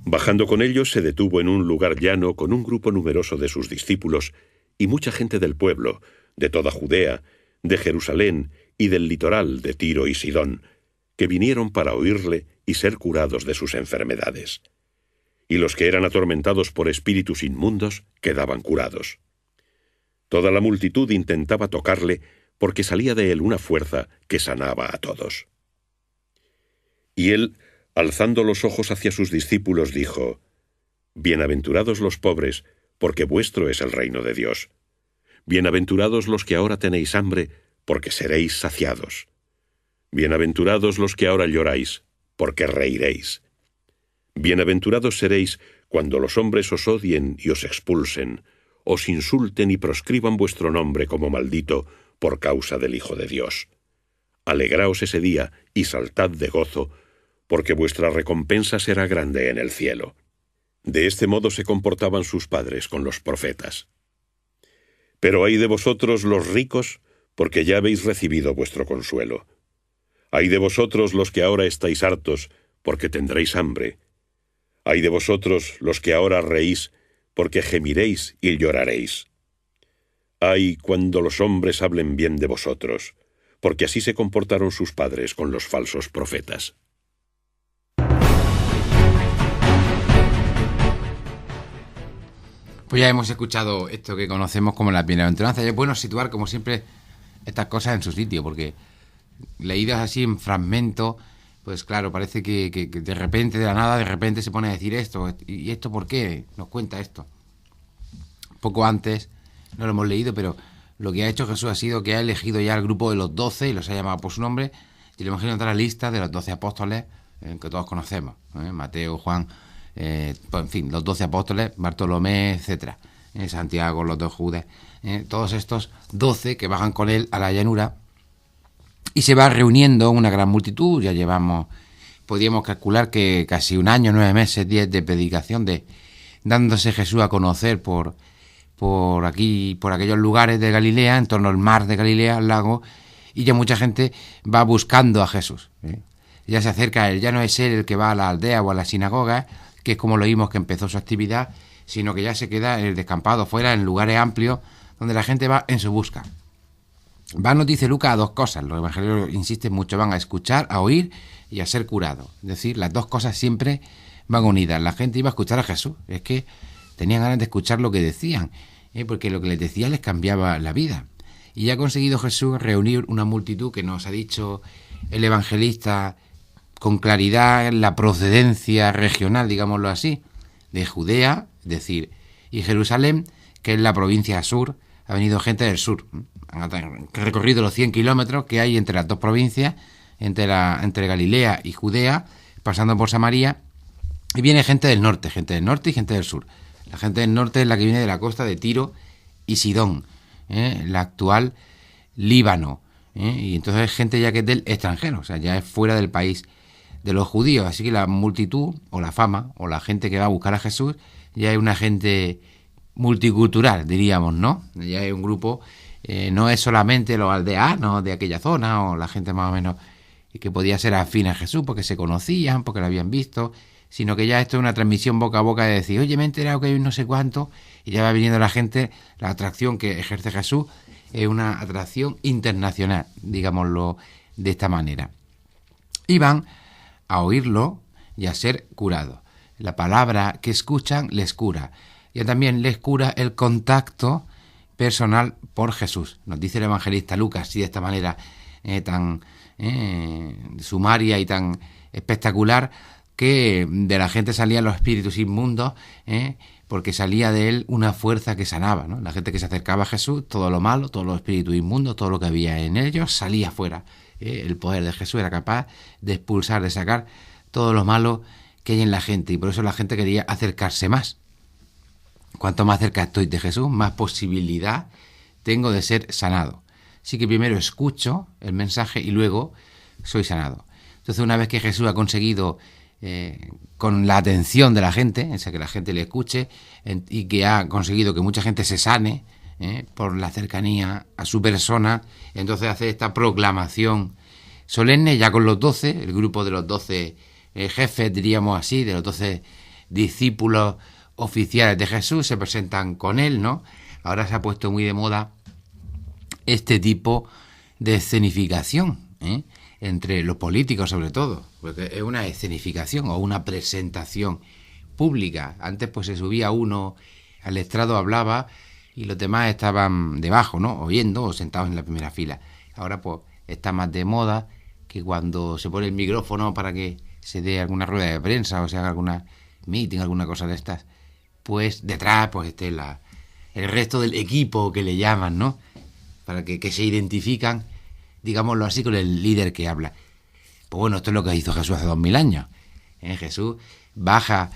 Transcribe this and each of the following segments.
Bajando con ellos, se detuvo en un lugar llano con un grupo numeroso de sus discípulos y mucha gente del pueblo, de toda Judea, de Jerusalén y del litoral de Tiro y Sidón, que vinieron para oírle y ser curados de sus enfermedades. Y los que eran atormentados por espíritus inmundos quedaban curados. Toda la multitud intentaba tocarle porque salía de él una fuerza que sanaba a todos. Y él, alzando los ojos hacia sus discípulos, dijo: Bienaventurados los pobres, porque vuestro es el reino de Dios. Bienaventurados los que ahora tenéis hambre, porque seréis saciados. Bienaventurados los que ahora lloráis, porque reiréis. Bienaventurados seréis cuando los hombres os odien y os expulsen, os insulten y proscriban vuestro nombre como maldito por causa del Hijo de Dios. Alegraos ese día y saltad de gozo, porque vuestra recompensa será grande en el cielo. De este modo se comportaban sus padres con los profetas. Pero ay de vosotros los ricos, porque ya habéis recibido vuestro consuelo. Ay de vosotros los que ahora estáis hartos, porque tendréis hambre. Ay de vosotros los que ahora reís, porque gemiréis y lloraréis. Ay cuando los hombres hablen bien de vosotros, porque así se comportaron sus padres con los falsos profetas. Pues ya hemos escuchado esto que conocemos como las bienaventuranzas. Y es bueno situar, como siempre, estas cosas en su sitio, porque leídas así en fragmento, pues claro, parece que de repente, de la nada, de repente se pone a decir esto. ¿Y esto por qué? Nos cuenta esto. Poco antes, no lo hemos leído, pero lo que ha hecho Jesús ha sido que ha elegido ya el grupo de los 12 y los ha llamado por su nombre, y le hemos encontrado la lista de los 12 apóstoles que todos conocemos, Mateo, Juan, pues en fin, los 12 apóstoles, Bartolomé, etcétera, Santiago, los 2 Judas, todos estos 12 que bajan con él a la llanura, y se va reuniendo una gran multitud. Ya podríamos calcular que casi un año, 9 meses, 10 de predicación, dándose Jesús a conocer por aquellos lugares de Galilea, en torno al mar de Galilea, al lago, y ya mucha gente va buscando a Jesús. Ya se acerca a él, ya no es él el que va a la aldea o a la sinagoga, que es como lo vimos que empezó su actividad, sino que ya se queda en el descampado, fuera, en lugares amplios, donde la gente va en su busca. Nos dice Lucas, a 2 cosas. Los evangelios insisten mucho, van a escuchar, a oír y a ser curados. Es decir, las 2 cosas siempre van unidas. La gente iba a escuchar a Jesús, es que tenían ganas de escuchar lo que decían, porque lo que les decía les cambiaba la vida. Y ha conseguido Jesús reunir una multitud que nos ha dicho el evangelista con claridad la procedencia regional, digámoslo así, de Judea, es decir, y Jerusalén, que es la provincia sur. Ha venido gente del sur, han recorrido los 100 kilómetros que hay entre las 2 provincias, entre Galilea y Judea, pasando por Samaria, y viene gente del norte y gente del sur. La gente del norte es la que viene de la costa de Tiro y Sidón, la actual Líbano, y entonces es gente ya que es del extranjero, o sea, ya es fuera del país de los judíos. Así que la multitud, o la fama, o la gente que va a buscar a Jesús, ya es una gente multicultural, diríamos, ¿no? Ya es un grupo, no es solamente los aldeanos de aquella zona, o la gente más o menos que podía ser afín a Jesús porque se conocían, porque lo habían visto, sino que ya esto es una transmisión boca a boca de decir, oye, me he enterado que hay un no sé cuánto, y ya va viniendo la gente. La atracción que ejerce Jesús es una atracción internacional, digámoslo de esta manera. Y van a oírlo y a ser curados. La palabra que escuchan les cura. Y también les cura el contacto personal por Jesús. Nos dice el evangelista Lucas, así de esta manera tan sumaria y tan espectacular, que de la gente salían los espíritus inmundos, porque salía de él una fuerza que sanaba, ¿no? La gente que se acercaba a Jesús, todo lo malo, todos los espíritus inmundos, todo lo que había en ellos, salía fuera. El poder de Jesús era capaz de expulsar, de sacar todo lo malo que hay en la gente, y por eso la gente quería acercarse más. Cuanto más cerca estoy de Jesús, más posibilidad tengo de ser sanado. Así que primero escucho el mensaje y luego soy sanado. Entonces, una vez que Jesús ha conseguido, con la atención de la gente, o sea, que la gente le escuche, y que ha conseguido que mucha gente se sane por la cercanía a su persona, entonces hace esta proclamación solemne ya con los 12, el grupo de los 12 jefes, diríamos así, de los 12 discípulos oficiales de Jesús se presentan con él, ¿no? Ahora se ha puesto muy de moda este tipo de escenificación, entre los políticos sobre todo, porque es una escenificación o una presentación pública. Antes pues se subía uno al estrado, hablaba y los demás estaban debajo, ¿no? Oyendo o sentados en la primera fila. Ahora pues está más de moda que cuando se pone el micrófono para que se dé alguna rueda de prensa o se haga alguna meeting, alguna cosa de estas, pues detrás pues esté el resto del equipo que le llaman, ¿no? Para que se identifican, digámoslo así, con el líder que habla. Pues bueno, esto es lo que hizo Jesús hace 2000 años. Jesús baja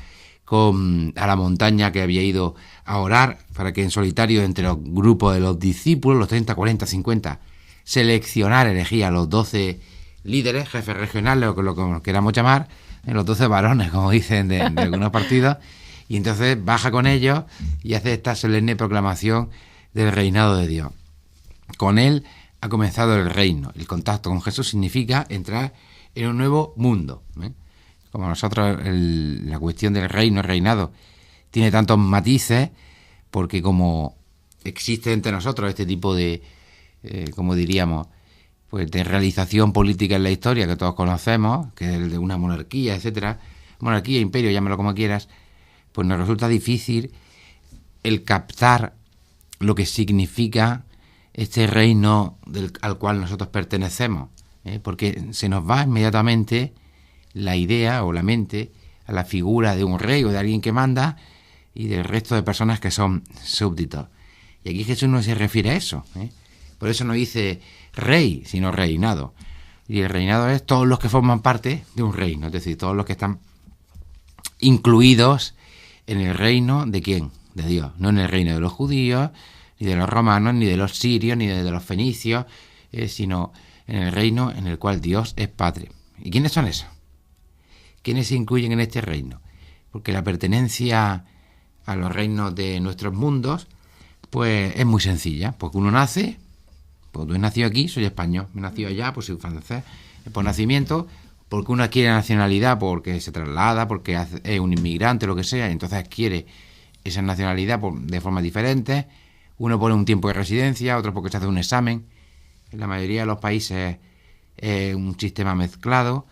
a la montaña que había ido a orar para que en solitario entre los grupos de los discípulos, los 30, 40, 50, elegir a los 12 líderes, jefes regionales o lo que queramos llamar, los 12 varones, como dicen de algunos partidos, y entonces baja con ellos y hace esta solemne proclamación del reinado de Dios. Con él ha comenzado el reino. El contacto con Jesús significa entrar en un nuevo mundo. Como nosotros la cuestión del reino, el reinado, tiene tantos matices, porque como existe entre nosotros este tipo de, como diríamos, pues de realización política en la historia que todos conocemos, que es el de una monarquía, etcétera, monarquía, imperio, llámalo como quieras, pues nos resulta difícil el captar lo que significa este reino al cual nosotros pertenecemos, porque se nos va inmediatamente la idea o la mente a la figura de un rey o de alguien que manda y del resto de personas que son súbditos. Y aquí Jesús no se refiere a eso, por eso no dice rey, sino reinado. Y el reinado es todos los que forman parte de un reino, es decir, todos los que están incluidos en el reino de ¿quién? De Dios, no en el reino de los judíos, ni de los romanos, ni de los sirios, ni de los fenicios, sino en el reino en el cual Dios es Padre. ¿Y quiénes son esos? ¿Quiénes se incluyen en este reino? Porque la pertenencia a los reinos de nuestros mundos, pues es muy sencilla. Porque uno nace, pues tú has nacido aquí, soy español, me he nacido allá, pues soy francés, por nacimiento, porque uno adquiere nacionalidad porque se traslada, porque es un inmigrante, lo que sea, y entonces adquiere esa nacionalidad de formas diferentes. Uno pone un tiempo de residencia, otro porque se hace un examen. En la mayoría de los países es un sistema mezclado.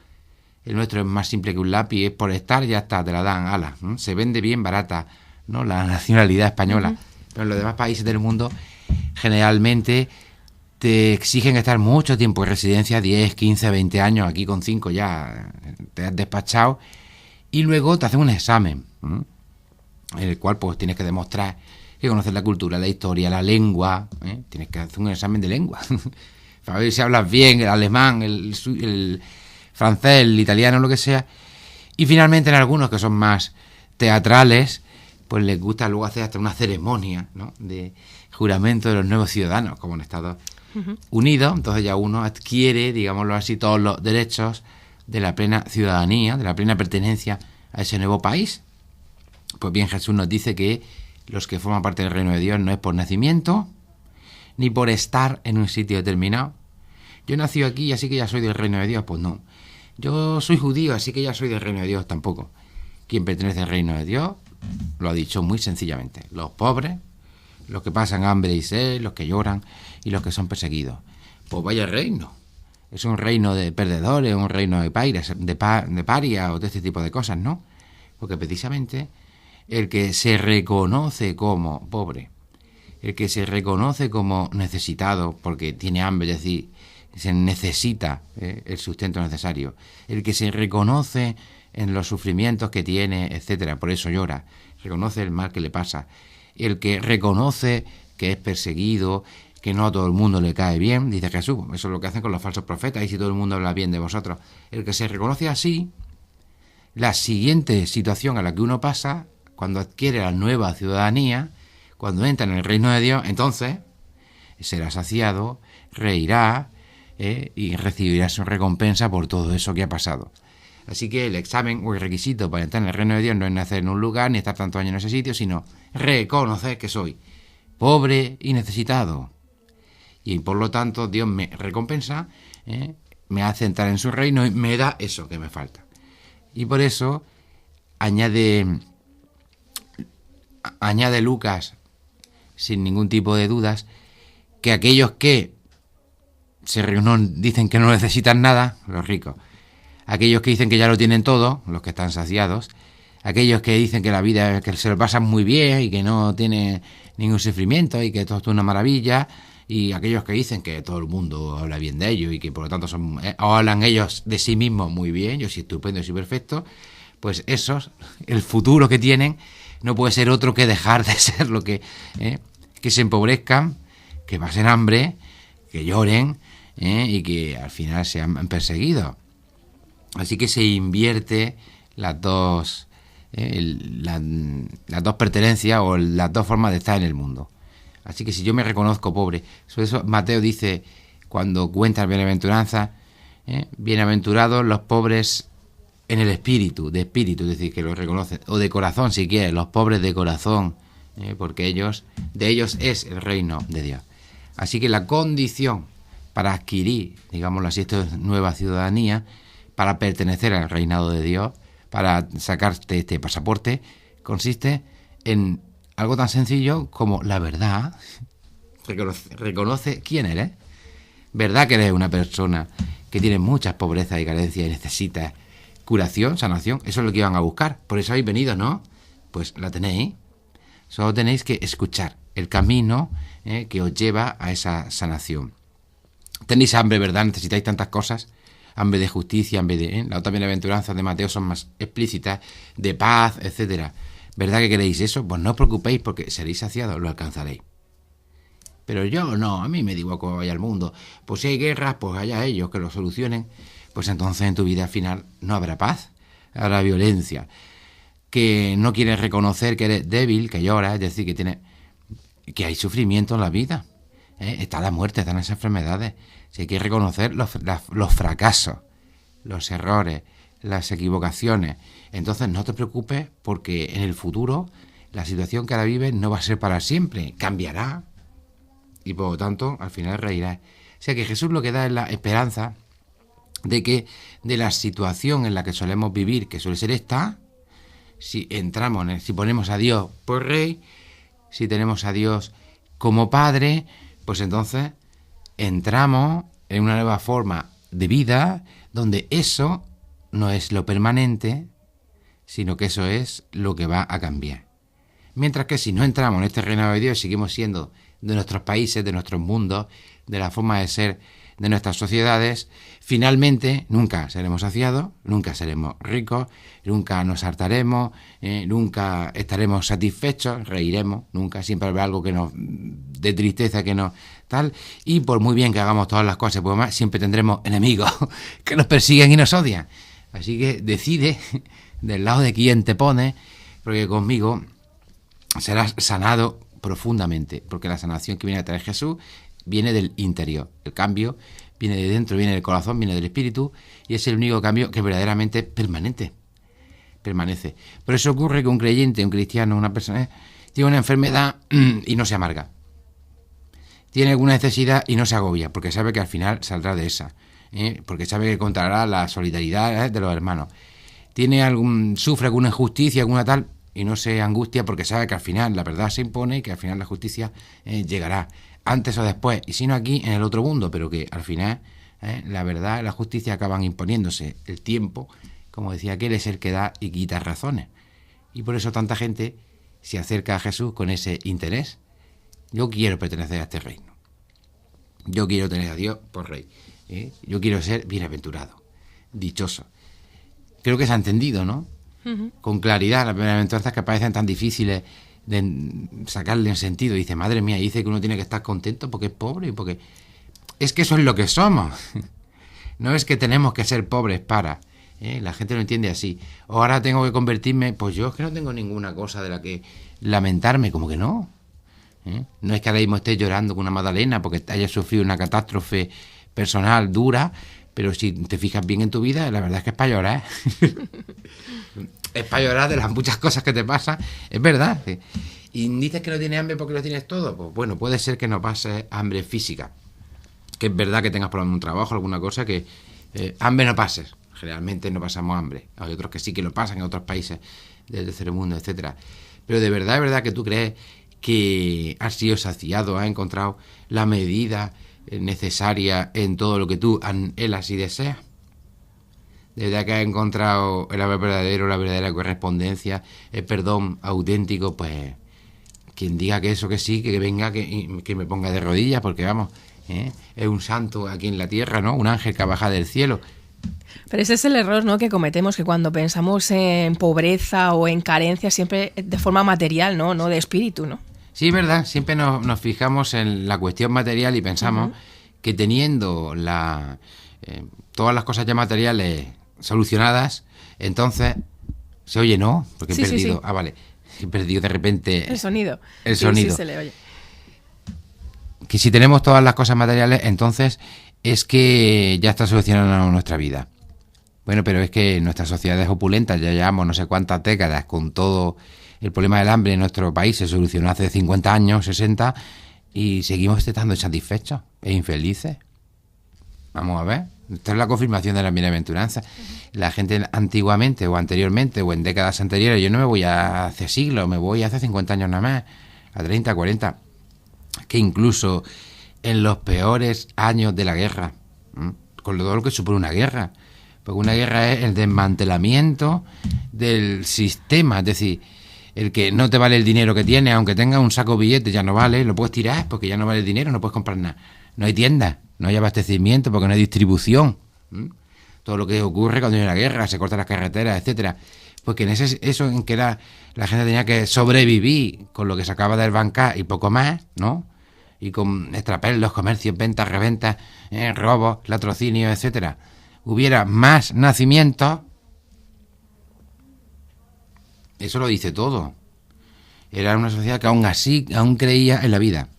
El nuestro es más simple que un lápiz, es por estar, ya está, te la dan, ala. Se vende bien barata, ¿no? La nacionalidad española. Uh-huh. Pero en los demás países del mundo, generalmente te exigen estar mucho tiempo en residencia, 10, 15, 20 años, aquí con 5 ya te has despachado, y luego te hacen un examen, en el cual pues tienes que demostrar que conoces la cultura, la historia, la lengua, tienes que hacer un examen de lengua, para ver si hablas bien el alemán, el francés, el italiano, lo que sea, y finalmente en algunos que son más teatrales, pues les gusta luego hacer hasta una ceremonia, ¿no?, de juramento de los nuevos ciudadanos, como en Estados Unidos. Entonces ya uno adquiere, digámoslo así, todos los derechos de la plena ciudadanía, de la plena pertenencia a ese nuevo país. Pues bien, Jesús nos dice que los que forman parte del reino de Dios no es por nacimiento, ni por estar en un sitio determinado. Yo he nacido aquí, así que ya soy del reino de Dios. Pues no. Yo soy judío, así que ya soy del reino de Dios. Tampoco. Quien pertenece al reino de Dios, lo ha dicho muy sencillamente: los pobres, los que pasan hambre y sed, los que lloran y los que son perseguidos. Pues vaya reino. Es un reino de perdedores, un reino de parias, de parias o de este tipo de cosas, ¿no? Porque precisamente el que se reconoce como pobre, el que se reconoce como necesitado porque tiene hambre, es decir, se necesita el sustento necesario, el que se reconoce en los sufrimientos que tiene, etcétera, por eso llora, reconoce el mal que le pasa, el que reconoce que es perseguido, que no a todo el mundo le cae bien, dice Jesús, eso es lo que hacen con los falsos profetas, y si todo el mundo habla bien de vosotros, el que se reconoce así, la siguiente situación a la que uno pasa, cuando adquiere la nueva ciudadanía, cuando entra en el reino de Dios, entonces será saciado, reirá y recibirá su recompensa por todo eso que ha pasado. Así que el examen o el requisito para entrar en el reino de Dios no es nacer en un lugar ni estar tantos años en ese sitio, sino reconocer que soy pobre y necesitado. Y por lo tanto Dios me recompensa, me hace entrar en su reino y me da eso que me falta. Y por eso añade añade Lucas, sin ningún tipo de dudas, que aquellos que dicen que no necesitan nada, los ricos, aquellos que dicen que ya lo tienen todo, los que están saciados, aquellos que dicen que la vida, que se lo pasan muy bien y que no tienen ningún sufrimiento y que todo es una maravilla, y aquellos que dicen que todo el mundo habla bien de ellos y que por lo tanto hablan ellos de sí mismos muy bien, yo soy estupendo, yo soy perfecto, pues esos, el futuro que tienen no puede ser otro que dejar de ser lo que se empobrezcan, que pasen hambre, que lloren, y que al final sean perseguidos. Así que se invierte las dos pertenencias o las dos formas de estar en el mundo. Así que si yo me reconozco pobre, sobre eso Mateo dice, cuando cuenta la bienaventuranza, bienaventurados los pobres en el espíritu, es decir, que lo reconocen, o de corazón si quieres, los pobres de corazón, porque de ellos es el reino de Dios. Así que la condición para adquirir, digámoslo así, esta nueva ciudadanía, para pertenecer al reinado de Dios, para sacarte este pasaporte, consiste en algo tan sencillo como la verdad. Reconoce quién eres. ¿Verdad que eres una persona que tiene muchas pobrezas y carencias y necesita curación, sanación? Eso es lo que iban a buscar. Por eso habéis venido, ¿no? Pues la tenéis. Solo tenéis que escuchar el camino que os lleva a esa sanación. Tenéis hambre, ¿verdad? Necesitáis tantas cosas. Hambre de justicia, hambre de... La otra bienaventuranza de Mateo son más explícitas, de paz, etcétera. ¿Verdad que queréis eso? Pues no os preocupéis porque seréis saciados, lo alcanzaréis. Pero yo no, a mí me digo cómo vaya el mundo. Pues si hay guerras, pues haya ellos que lo solucionen. Pues entonces en tu vida al final no habrá paz, habrá violencia. Que no quieres reconocer que eres débil, que lloras, es decir, que hay sufrimiento en la vida. Está la muerte, están esas enfermedades. Si hay que reconocer los fracasos, los errores, las equivocaciones. Entonces no te preocupes porque en el futuro la situación que ahora vives no va a ser para siempre, cambiará y por lo tanto al final reirás. O sea que Jesús lo que da es la esperanza de que de la situación en la que solemos vivir, que suele ser esta, si ponemos a Dios por Rey, si tenemos a Dios como Padre, pues entonces entramos en una nueva forma de vida donde eso no es lo permanente, sino que eso es lo que va a cambiar. Mientras que si no entramos en este reino de Dios, seguimos siendo de nuestros países, de nuestros mundos, de la forma de ser de nuestras sociedades, finalmente nunca seremos saciados, nunca seremos ricos, nunca nos hartaremos, nunca estaremos satisfechos, reiremos, nunca, siempre habrá algo que nos de tristeza, que nos tal, y por muy bien que hagamos todas las cosas, pues más, siempre tendremos enemigos que nos persiguen y nos odian. Así que decide del lado de quién te pones, porque conmigo serás sanado profundamente, porque la sanación que viene a traer Jesús viene del interior, el cambio viene de dentro, viene del corazón, viene del espíritu, y es el único cambio que verdaderamente permanece. Por eso ocurre que un creyente, un cristiano, una persona tiene una enfermedad y no se amarga, tiene alguna necesidad y no se agobia, porque sabe que al final saldrá de esa, porque sabe que encontrará la solidaridad de los hermanos, sufre alguna injusticia, alguna tal, y no se angustia porque sabe que al final la verdad se impone y que al final la justicia llegará, antes o después, y si no aquí, en el otro mundo, pero que al final la verdad y la justicia acaban imponiéndose. El tiempo, como decía aquel, es el que da y quita razones. Y por eso tanta gente se acerca a Jesús con ese interés. Yo quiero pertenecer a este reino. Yo quiero tener a Dios por Rey. Yo quiero ser bienaventurado, dichoso. Creo que se ha entendido, ¿no? Uh-huh. Con claridad, las bienaventuranzas que parecen tan difíciles de sacarle el sentido. Dice, madre mía, dice que uno tiene que estar contento porque es pobre y porque... Es que eso es lo que somos. No es que tenemos que ser pobres para... La gente lo entiende así. O ahora tengo que convertirme... Pues yo es que no tengo ninguna cosa de la que lamentarme, como que no. No es que ahora mismo esté llorando con una magdalena porque haya sufrido una catástrofe personal dura, pero si te fijas bien en tu vida, la verdad es que es para llorar. Es para llorar de las muchas cosas que te pasan, es verdad. Y dices que no tienes hambre porque lo tienes todo. Pues bueno, puede ser que no pases hambre física, que es verdad que tengas por un trabajo, alguna cosa que hambre no pases. Generalmente no pasamos hambre. Hay otros que sí que lo pasan en otros países del tercer mundo, etcétera. Pero de verdad que tú crees que has sido saciado, has encontrado la medida necesaria en todo lo que tú anhelas y deseas. De verdad que has encontrado la verdadera correspondencia, el perdón auténtico, pues quien diga que eso que sí, que venga, que me ponga de rodillas, porque vamos, es un santo aquí en la tierra, ¿no? Un ángel que baja del cielo. Pero ese es el error, ¿no?, que cometemos, que cuando pensamos en pobreza o en carencia, siempre de forma material, no de espíritu, ¿no? Sí, verdad, siempre nos fijamos en la cuestión material y pensamos que teniendo todas las cosas ya materiales solucionadas, entonces se oye, ¿no? Porque he perdido, vale, he perdido de repente el sonido. Sí, se le oye. Que si tenemos todas las cosas materiales, entonces es que ya está solucionando nuestra vida. Bueno, pero es que nuestras sociedades opulentas, ya llevamos no sé cuántas décadas con todo el problema del hambre en nuestro país, se solucionó hace 50 años, 60, y seguimos estando insatisfechos e infelices. Vamos a ver, esta es la confirmación de la bienaventuranza. La gente antiguamente o anteriormente o en décadas anteriores, yo no me voy a hace siglos, me voy hace 50 años nada más, a 30, 40, que incluso en los peores años de la guerra, con todo lo que supone una guerra, porque una guerra es el desmantelamiento del sistema, es decir, el que no te vale el dinero que tienes, aunque tengas un saco de billetes, ya no vale, lo puedes tirar porque ya no vale el dinero, no puedes comprar nada. No hay tiendas, no hay abastecimiento porque no hay distribución. Todo lo que ocurre cuando hay una guerra, se cortan las carreteras, etcétera. Porque en eso en que la gente tenía que sobrevivir con lo que sacaba del bancar y poco más, ¿no? Y con extrapelos, comercios, ventas, reventas, robos, latrocinios, etcétera. Hubiera más nacimientos. Eso lo dice todo. Era una sociedad que aún creía en la vida,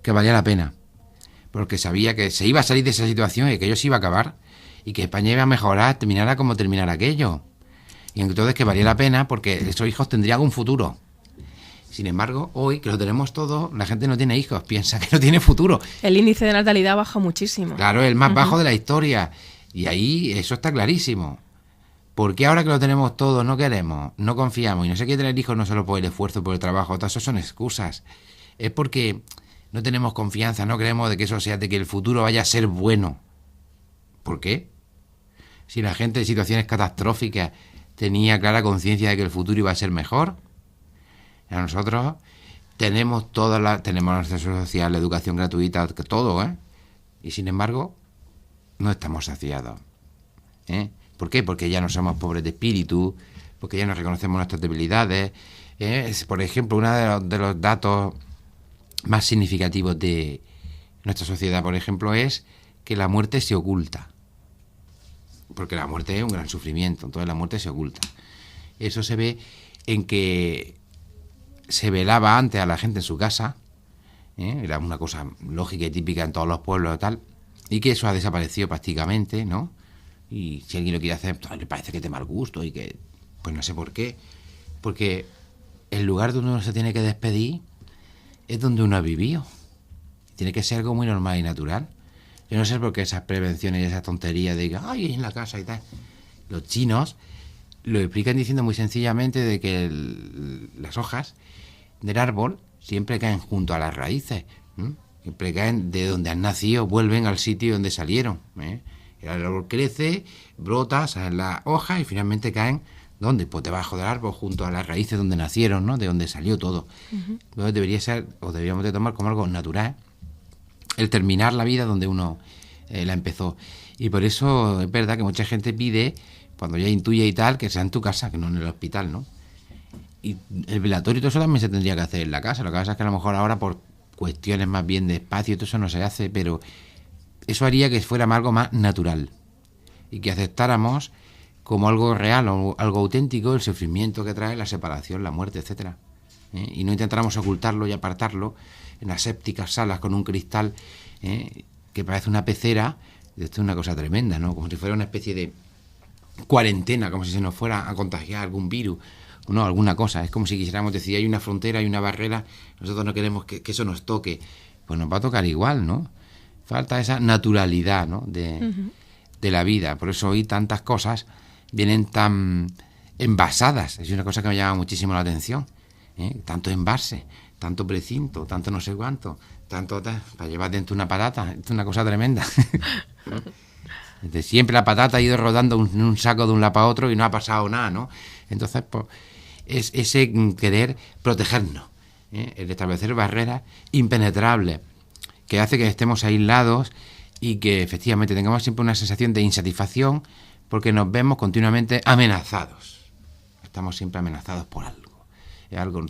que valía la pena, porque sabía que se iba a salir de esa situación y que aquello se iba a acabar y que España iba a mejorar, terminara como terminara aquello. Y entonces que valía la pena porque esos hijos tendrían un futuro. Sin embargo, hoy que lo tenemos todo, la gente no tiene hijos, piensa que no tiene futuro. El índice de natalidad baja muchísimo. Claro, es el más bajo de la historia. Y ahí eso está clarísimo. ¿Por qué ahora que lo tenemos todo no queremos, no confiamos y no se quiere tener hijos no solo por el esfuerzo, por el trabajo? Todas eso son excusas. Es porque no tenemos confianza, no creemos de que eso sea, de que el futuro vaya a ser bueno. ¿Por qué? Si la gente en situaciones catastróficas tenía clara conciencia de que el futuro iba a ser mejor. A nosotros tenemos tenemos nuestra seguridad social, la educación gratuita, todo, ¿eh? Y sin embargo, no estamos saciados. ¿Por qué? Porque ya no somos pobres de espíritu, porque ya no reconocemos nuestras debilidades. Por ejemplo, uno de los datos más significativos de nuestra sociedad, por ejemplo, es que la muerte se oculta. Porque la muerte es un gran sufrimiento, entonces la muerte se oculta. Eso se ve en que se velaba antes a la gente en su casa, era una cosa lógica y típica en todos los pueblos y tal, y que eso ha desaparecido prácticamente, ¿no? Y si alguien lo quiere hacer, pues, le parece que es de mal gusto y que, pues no sé por qué, porque el lugar donde uno se tiene que despedir es donde uno ha vivido. Tiene que ser algo muy normal y natural. Yo no sé por qué esas prevenciones y esas tonterías de que, ay, en la casa y tal. Los chinos lo explican diciendo muy sencillamente de que las hojas del árbol siempre caen junto a las raíces. Siempre caen de donde han nacido, vuelven al sitio donde salieron. El árbol crece, brota, salen las hojas y finalmente caen, ¿dónde? Pues debajo del árbol, junto a las raíces donde nacieron, ¿no? De donde salió todo. Entonces debería ser, o deberíamos de tomar como algo natural, el terminar la vida donde uno la empezó. Y por eso es verdad que mucha gente pide, cuando ya intuye y tal, que sea en tu casa, que no en el hospital, ¿no? Y el velatorio y todo eso también se tendría que hacer en la casa. Lo que pasa es que a lo mejor ahora por cuestiones más bien de espacio y todo eso no se hace, pero eso haría que fuera algo más natural y que aceptáramos como algo real o algo auténtico el sufrimiento que trae la separación, la muerte, etcétera. Y no intentáramos ocultarlo y apartarlo en las sépticas salas con un cristal que parece una pecera. Esto es una cosa tremenda, ¿no? Como si fuera una especie de cuarentena, como si se nos fuera a contagiar algún virus, no, alguna cosa. Es como si quisiéramos decir, hay una frontera, hay una barrera, nosotros no queremos que eso nos toque. Pues nos va a tocar igual, ¿no? Falta esa naturalidad, ¿no? de la vida. Por eso hoy tantas cosas vienen tan envasadas. Es una cosa que me llama muchísimo la atención. tanto envase, tanto precinto, tanto no sé cuánto, tanto para llevar dentro una patata, es una cosa tremenda. Desde siempre la patata ha ido rodando en un saco de un lado para otro y no ha pasado nada, ¿no? Entonces, pues, es ese querer protegernos, el establecer barreras impenetrables, que hace que estemos aislados y que efectivamente tengamos siempre una sensación de insatisfacción porque nos vemos continuamente amenazados. Estamos siempre amenazados por algo.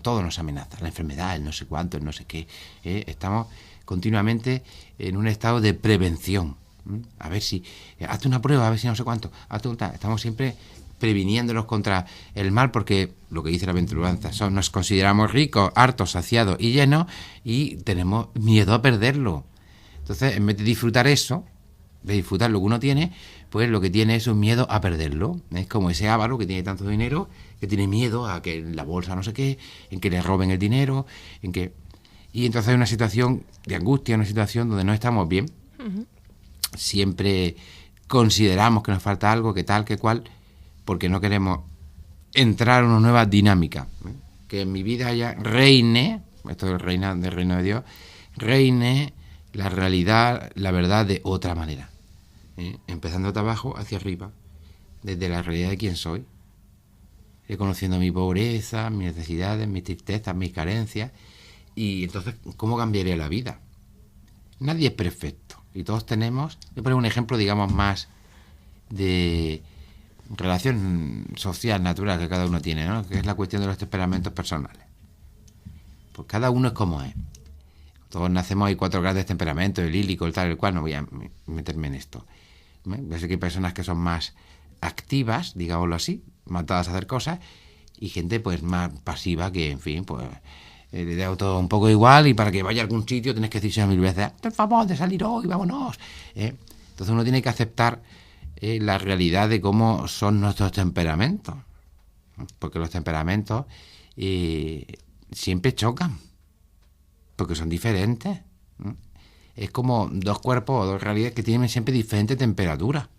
Todo nos amenaza, la enfermedad, el no sé cuánto, el no sé qué. Estamos continuamente en un estado de prevención. A ver si, hazte una prueba, a ver si no sé cuánto. Estamos siempre previniéndonos contra el mal porque, lo que dice la bienaventuranza, nos consideramos ricos, hartos, saciados y llenos y tenemos miedo a perderlo. Entonces, en vez de disfrutar eso, de disfrutar lo que uno tiene, pues lo que tiene es un miedo a perderlo. Es como ese avaro que tiene tanto dinero, que tiene miedo a que en la bolsa no sé qué, en que le roben el dinero, y entonces hay una situación de angustia, una situación donde no estamos bien. Uh-huh. Siempre consideramos que nos falta algo, que tal, que cual, porque no queremos entrar en una nueva dinámica. Que en mi vida ya reine, esto del reino de Dios, reine la realidad, la verdad de otra manera. Empezando de abajo hacia arriba, desde la realidad de quién soy, reconociendo mi pobreza, mis necesidades, mis tristezas, mis carencias, y entonces, ¿cómo cambiaría la vida? Nadie es perfecto, y todos tenemos, voy a poner un ejemplo, digamos, más de relación social, natural que cada uno tiene, ¿no? Que es la cuestión de los temperamentos personales. Pues cada uno es como es. Todos nacemos, hay 4 grandes temperamentos, el lírico, el tal, el cual, no voy a meterme en esto. Yo sé que hay personas que son más activas, digámoslo así, más dadas a hacer cosas, y gente pues más pasiva que, en fin, pues le da todo un poco igual y para que vaya a algún sitio tienes que decirse 1000 veces, por favor, de salir hoy, vámonos. Entonces uno tiene que aceptar la realidad de cómo son nuestros temperamentos, porque los temperamentos siempre chocan, porque son diferentes. Es como 2 cuerpos o 2 realidades que tienen siempre diferente temperatura.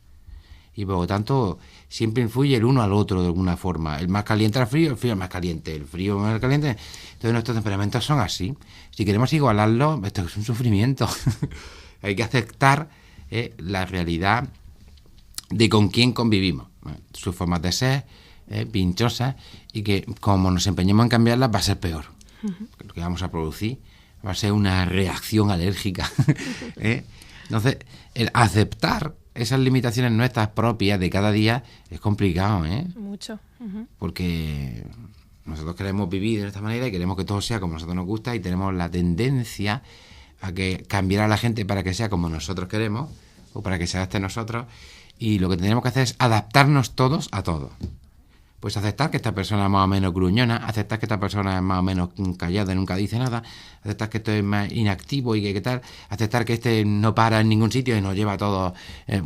Y por lo tanto, siempre influye el uno al otro de alguna forma. El más caliente al frío, el frío al más caliente, el frío al más caliente. Entonces nuestros temperamentos son así. Si queremos igualarlo, esto es un sufrimiento. Hay que aceptar la realidad de con quién convivimos. Sus formas de ser, pinchosas, y que como nos empeñemos en cambiarlas va a ser peor. Lo que vamos a producir va a ser una reacción alérgica. Entonces, el aceptar esas limitaciones nuestras propias de cada día es complicado, Mucho. Porque nosotros queremos vivir de esta manera y queremos que todo sea como a nosotros nos gusta y tenemos la tendencia a que cambiar a la gente para que sea como nosotros queremos o para que se adapte a nosotros, y lo que tenemos que hacer es adaptarnos todos a todo. Pues aceptar que esta persona es más o menos gruñona, aceptar que esta persona es más o menos callada y nunca dice nada, aceptar que esto es más inactivo y que tal, aceptar que este no para en ningún sitio y nos lleva todo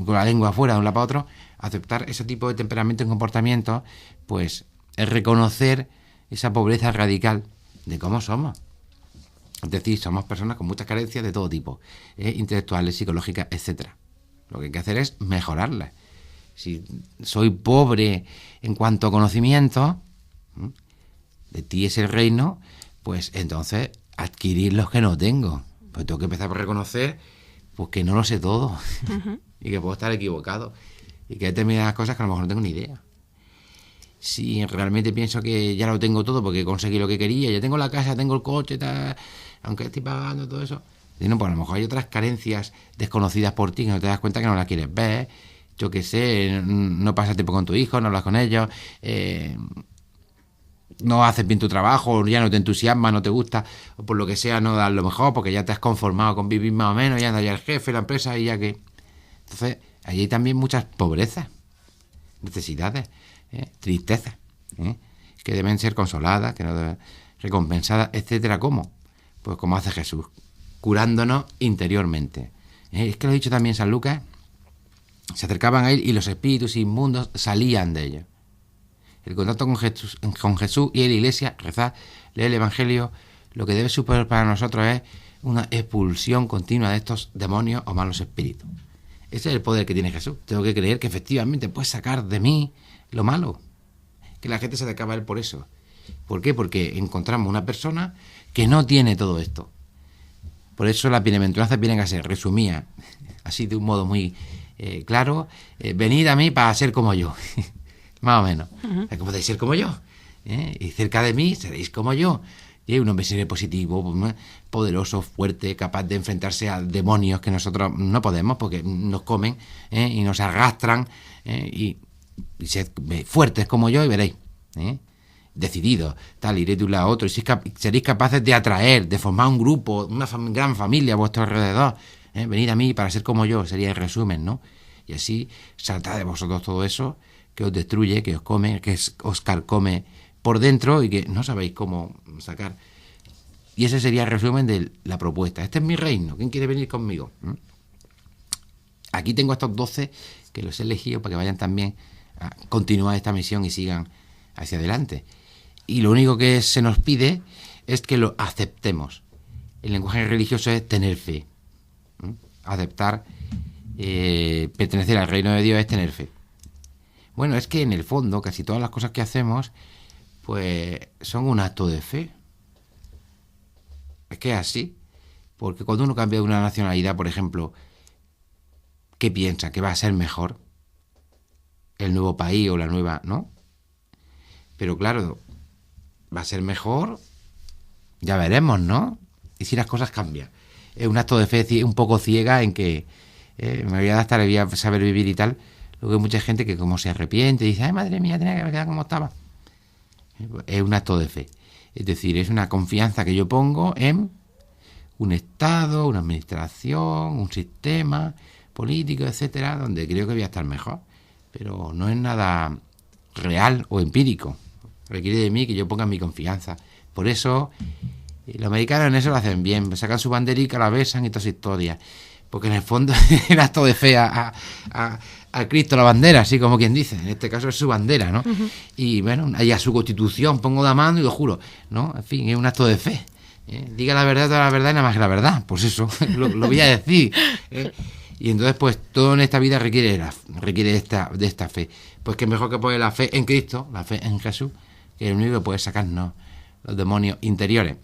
con la lengua afuera de un lado para otro. Aceptar ese tipo de temperamento y comportamiento, pues es reconocer esa pobreza radical de cómo somos. Es decir, somos personas con muchas carencias de todo tipo, intelectuales, psicológicas, etcétera. Lo que hay que hacer es mejorarlas. Si soy pobre en cuanto a conocimiento, de ti es el reino, pues entonces adquirir los que no tengo. Pues tengo que empezar por reconocer pues que no lo sé todo y que puedo estar equivocado y que hay determinadas cosas que a lo mejor no tengo ni idea. Si realmente pienso que ya lo tengo todo porque conseguí lo que quería, ya tengo la casa, tengo el coche, tal, aunque estoy pagando todo eso, no, pues a lo mejor hay otras carencias desconocidas por ti que no te das cuenta, que no las quieres ver. Yo qué sé, no pasas tiempo con tu hijo, no hablas con ellos, no haces bien tu trabajo, ya no te entusiasma, no te gusta, o por lo que sea no das lo mejor porque ya te has conformado con vivir más o menos, ya anda ya el jefe, la empresa y ya que... Entonces, ahí hay también muchas pobrezas, necesidades, tristezas, que deben ser consoladas, que no deben recompensadas, etcétera. ¿Cómo? Pues como hace Jesús, curándonos interiormente. Es que lo ha dicho también San Lucas. Se acercaban a él y los espíritus inmundos salían de ellos. El contacto con Jesús y en la iglesia, rezar, leer el Evangelio, lo que debe suponer para nosotros es una expulsión continua de estos demonios o malos espíritus. Ese es el poder que tiene Jesús. Tengo que creer que efectivamente puede sacar de mí lo malo. Que la gente se acercaba a él por eso. ¿Por qué? Porque encontramos una persona que no tiene todo esto. Por eso las bienaventuranzas vienen a ser resumidas, así de un modo muy claro, venid a mí para ser como yo, más o menos. ¿Cómo podéis ser como yo? Y cerca de mí seréis como yo. Y un hombre serio positivo, poderoso, fuerte, capaz de enfrentarse a demonios que nosotros no podemos porque nos comen y nos arrastran. Y sed fuertes como yo y veréis. Decididos, tal, iré de un lado a otro. Y seréis capaces de atraer, de formar un grupo, una gran familia a vuestro alrededor. Venid a mí para ser como yo, sería el resumen, ¿no? Y así saltad de vosotros todo eso que os destruye, que os come, que os carcome por dentro y que no sabéis cómo sacar. Y ese sería el resumen de la propuesta. Este es mi reino, ¿quién quiere venir conmigo? Aquí tengo estos 12 que los he elegido para que vayan también a continuar esta misión y sigan hacia adelante. Y lo único que se nos pide es que lo aceptemos. El lenguaje religioso es tener fe. Aceptar, pertenecer al reino de Dios es tener fe. Bueno, es que en el fondo casi todas las cosas que hacemos pues son un acto de fe. Es que es así. Porque cuando uno cambia de una nacionalidad, por ejemplo, ¿qué piensa? ¿Que va a ser mejor el nuevo país o la nueva? ¿No? Pero claro, va a ser mejor, ya veremos, ¿no? Y si las cosas cambian. Es un acto de fe un poco ciega en que me voy a adaptar, voy a saber vivir y tal. Luego hay mucha gente que como se arrepiente y dice, ay, madre mía, tenía que haber quedado como estaba. Es un acto de fe. Es decir, es una confianza que yo pongo en un Estado, una administración, un sistema político, etcétera, donde creo que voy a estar mejor. Pero no es nada real o empírico. Requiere de mí que yo ponga mi confianza. Por eso, los americanos en eso lo hacen bien. Sacan su banderica, la besan y toda esa historia. Porque en el fondo es un acto de fe a Cristo, la bandera, así como quien dice. En este caso es su bandera, ¿no? Y bueno, ahí a su constitución pongo la mano y lo juro, ¿no? En fin, es un acto de fe. Diga la verdad, toda la verdad y nada más que la verdad. Pues eso, lo voy a decir. Y entonces, pues, todo en esta vida requiere de esta fe. Pues que mejor que poner la fe en Cristo, la fe en Jesús, que es el único que puede sacarnos los demonios interiores.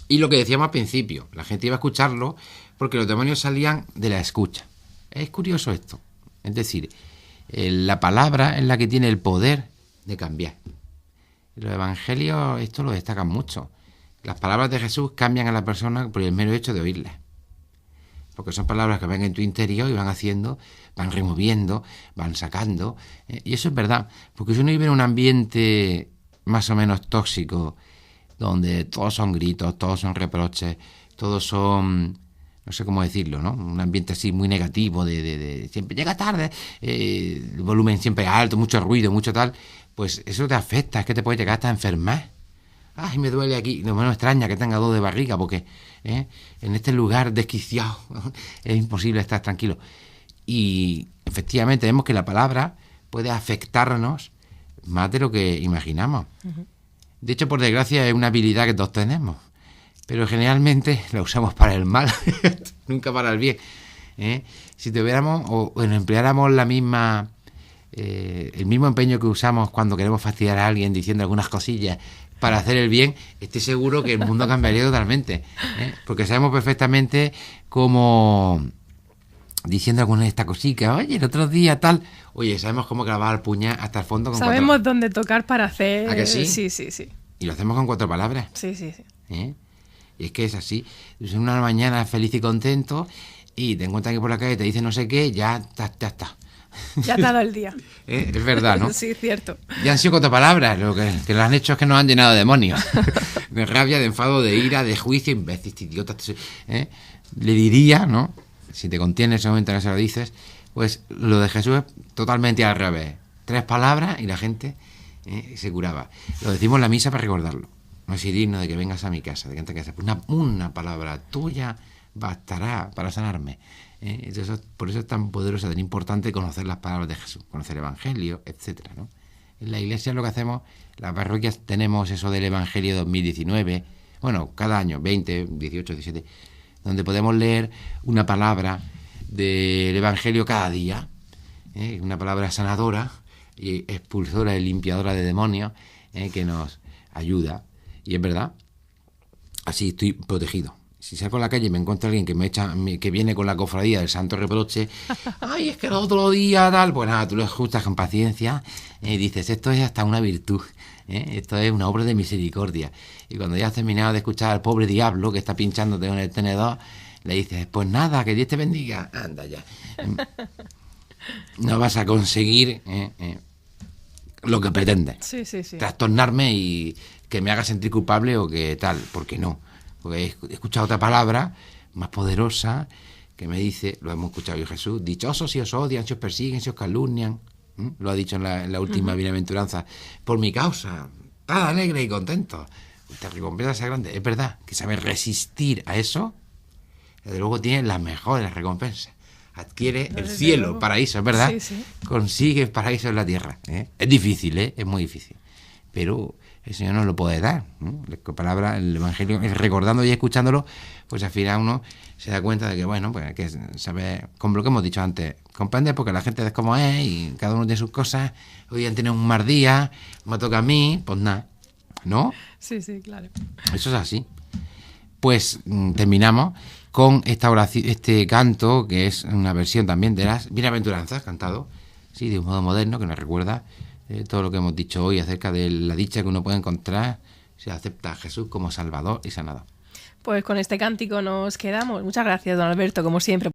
Y lo que decíamos al principio, la gente iba a escucharlo porque los demonios salían de la escucha. Es curioso esto. Es decir, la palabra es la que tiene el poder de cambiar. Los evangelios esto lo destacan mucho. Las palabras de Jesús cambian a la persona por el mero hecho de oírlas. Porque son palabras que van en tu interior y van haciendo, van removiendo, van sacando. Y eso es verdad. Porque si uno vive en un ambiente más o menos tóxico, donde todos son gritos, todos son reproches, todos son, no sé cómo decirlo, ¿no? Un ambiente así muy negativo, de siempre llega tarde, el volumen siempre alto, mucho ruido, mucho tal, pues eso te afecta, es que te puede llegar hasta a enfermar. Ay, me duele aquí. No me extraña que tenga dolor de barriga porque en este lugar desquiciado es imposible estar tranquilo. Y efectivamente vemos que la palabra puede afectarnos más de lo que imaginamos. De hecho, por desgracia, es una habilidad que todos tenemos. Pero generalmente la usamos para el mal, nunca para el bien. Si tuviéramos o empleáramos la misma... el mismo empeño que usamos cuando queremos fastidiar a alguien diciendo algunas cosillas para hacer el bien, estoy seguro que el mundo cambiaría totalmente, porque sabemos perfectamente cómo, diciendo alguna de estas cositas, oye, el otro día tal, oye, sabemos cómo clavar el puñal hasta el fondo. Sabemos dónde tocar para hacer. ¿A que sí? Sí. Y lo hacemos con 4 palabras. Sí. Y es que es así. Es una mañana feliz y contento y te encuentras que por la calle te dice no sé qué, ya está. Ya te ha dado el día. Es verdad, ¿no? Sí, cierto. Ya han sido 4 palabras, lo que lo han hecho es que nos han llenado de demonios. De rabia, de enfado, de ira, de juicio, imbécil, idiota. Le diría, ¿no? Si te contienes en ese momento que se lo dices, pues lo de Jesús es totalmente al revés. 3 palabras y la gente se curaba. Lo decimos en la misa para recordarlo. No es digno de que vengas a mi casa, de que te quedes. Una palabra tuya bastará para sanarme. Entonces, por eso es tan poderoso, tan importante conocer las palabras de Jesús, conocer el Evangelio, etcétera, ¿no? En la iglesia lo que hacemos, las parroquias tenemos eso del Evangelio 2019, bueno, cada año, 20, 18, 17, donde podemos leer una palabra del Evangelio cada día, una palabra sanadora y expulsora y limpiadora de demonios, que nos ayuda. Y es verdad, así estoy protegido. Si salgo a la calle y me encuentra alguien que viene con la cofradía del Santo Reproche, ay, es que el otro día tal, pues nada, tú lo escuchas con paciencia y dices, esto es hasta una virtud, esto es una obra de misericordia. Y cuando ya has terminado de escuchar al pobre diablo que está pinchándote con el tenedor, le dices, pues nada, que Dios te bendiga, anda ya. No vas a conseguir lo que pretendes. Sí. Trastornarme y que me haga sentir culpable o que tal, porque no. Porque he escuchado otra palabra más poderosa que me dice, lo hemos escuchado yo Jesús, dichosos si os odian, si os persiguen, si os calumnian, lo ha dicho en la última bienaventuranza, por mi causa, estad alegre y contento, te recompensa sea grande. Es verdad que saber resistir a eso, desde luego tiene las mejores recompensas. Adquiere el cielo, paraíso, es verdad, Sí. consigue el paraíso en la tierra. Es difícil, es muy difícil, pero el Señor nos lo puede dar, ¿no? La palabra, el Evangelio, recordando y escuchándolo, pues al final uno se da cuenta de que, bueno, pues hay que saber, como lo que hemos dicho antes, comprender porque la gente es como es y cada uno tiene sus cosas. Hoy día tiene un mal día, me toca a mí, pues nada, ¿no? Sí, claro. Eso es así. Pues terminamos con esta oración, este canto, que es una versión también de las bienaventuranzas, cantado, sí, de un modo moderno, que nos recuerda todo lo que hemos dicho hoy acerca de la dicha que uno puede encontrar si acepta a Jesús como Salvador y Sanador. Pues con este cántico nos quedamos. Muchas gracias, don Alberto, como siempre.